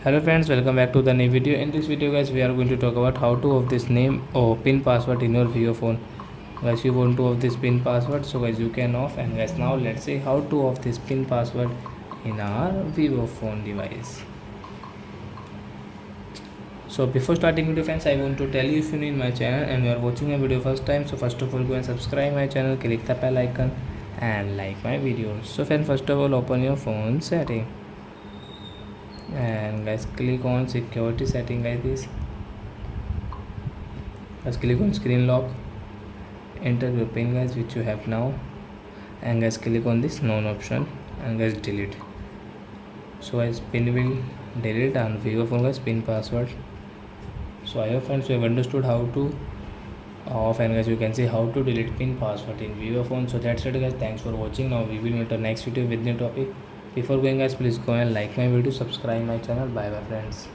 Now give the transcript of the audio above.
Hello friends, welcome back to the new video. In this video guys, we are going to talk about how to off this name or pin password in your vivo phone. Guys, you want to off this pin password, so guys you can off. And guys, now let's see how to off this pin password in our vivo phone device. So before starting video friends, I want to tell you, if you new in my channel and you are watching a video first time, so first of all go and subscribe my channel, click the bell icon and like my videos. So friends, first of all open your phone setting and guys click on security setting like this. Guys click on screen lock, enter your pin guys which you have now, and guys click on this none option and guys delete. So guys pin will delete on vivo phone guys pin password. So I hope friends you have understood how to off, and guys you can see how to delete pin password in vivo phone. So that's it guys, thanks for watching. Now we will meet our next video with new topic. Before going guys, please go and like my video, subscribe my channel. Bye bye friends.